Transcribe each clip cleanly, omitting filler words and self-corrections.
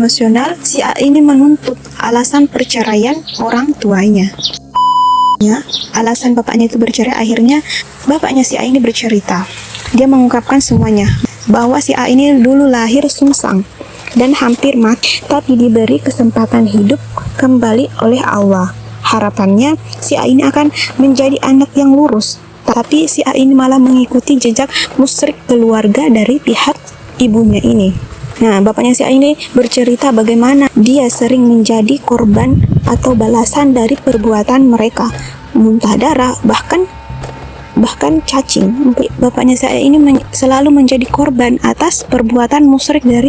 emosional, si A ini menuntut alasan perceraian orang tuanya. Ya, alasan bapaknya itu bercerai, akhirnya bapaknya si A ini bercerita. Dia mengungkapkan semuanya, bahwa si A ini dulu lahir sungsang dan hampir mati, tapi diberi kesempatan hidup kembali oleh Allah. Harapannya si A ini akan menjadi anak yang lurus, tapi si A ini malah mengikuti jejak musyrik keluarga dari pihak ibunya ini. Nah, bapaknya si A ini bercerita bagaimana dia sering menjadi korban atau balasan dari perbuatan mereka, muntah darah, bahkan cacing. Bapaknya si A ini selalu menjadi korban atas perbuatan musyrik dari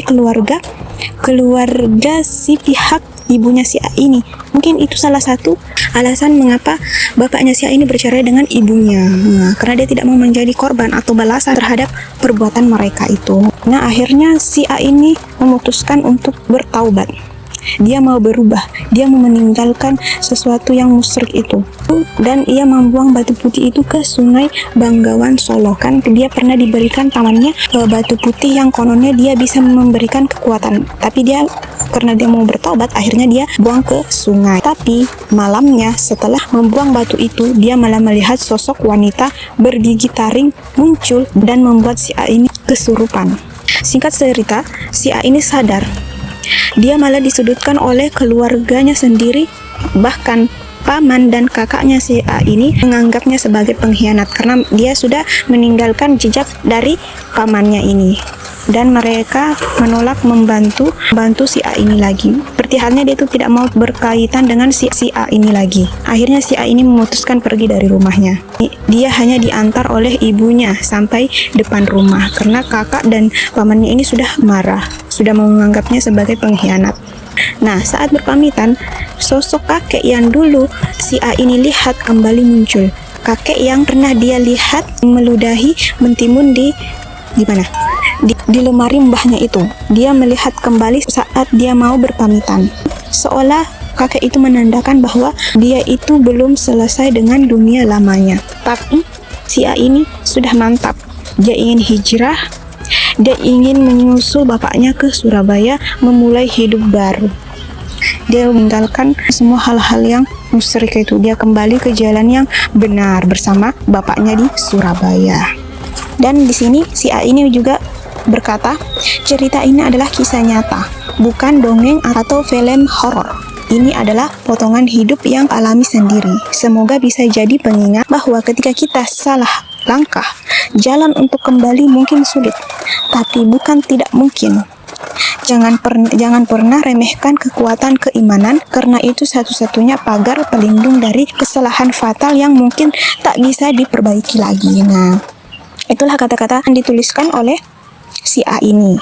keluarga si pihak ibunya si A ini. Mungkin itu salah satu alasan mengapa bapaknya si A ini bercerai dengan ibunya. Nah, karena dia tidak mau menjadi korban atau balasan terhadap perbuatan mereka itu. Nah, akhirnya si A ini memutuskan untuk bertaubat. Dia mau berubah, dia mau meninggalkan sesuatu yang musyrik itu, dan ia membuang batu putih itu ke sungai Banggawan Solo. Kan dia pernah diberikan pamannya batu putih yang kononnya dia bisa memberikan kekuatan, tapi dia karena dia mau bertobat, akhirnya dia buang ke sungai. Tapi malamnya setelah membuang batu itu, dia malah melihat sosok wanita bergigi taring muncul dan membuat si A ini kesurupan. Singkat cerita, si A ini sadar. Dia malah disudutkan oleh keluarganya sendiri, bahkan paman dan kakaknya si A ini menganggapnya sebagai pengkhianat karena dia sudah meninggalkan jejak dari pamannya ini, dan mereka menolak membantu si A ini lagi. Seperti halnya dia itu tidak mau berkaitan dengan si A ini lagi. Akhirnya si A ini memutuskan pergi dari rumahnya. Dia hanya diantar oleh ibunya sampai depan rumah karena kakak dan pamannya ini sudah marah, sudah menganggapnya sebagai pengkhianat. Nah, saat berpamitan, sosok kakek yang dulu si A ini lihat kembali muncul. Kakek yang pernah dia lihat meludahi mentimun di mana? Di lemari mbahnya itu. Dia melihat kembali saat dia mau berpamitan. Seolah kakek itu menandakan bahwa dia itu belum selesai dengan dunia lamanya. Tapi si A ini sudah mantap. Dia ingin hijrah. Dia ingin menyusul bapaknya ke Surabaya, memulai hidup baru. Dia meninggalkan semua hal-hal yang musyrik itu. Dia kembali ke jalan yang benar bersama bapaknya di Surabaya. Dan di sini si A ini juga berkata, cerita ini adalah kisah nyata, bukan dongeng atau film horor. Ini adalah potongan hidup yang alami sendiri. Semoga bisa jadi pengingat bahwa ketika kita salah langkah, jalan untuk kembali mungkin sulit, tapi bukan tidak mungkin. Jangan pernah remehkan kekuatan keimanan, karena itu satu-satunya pagar pelindung dari kesalahan fatal yang mungkin tak bisa diperbaiki lagi. Nah, itulah kata-kata yang dituliskan oleh si A ini.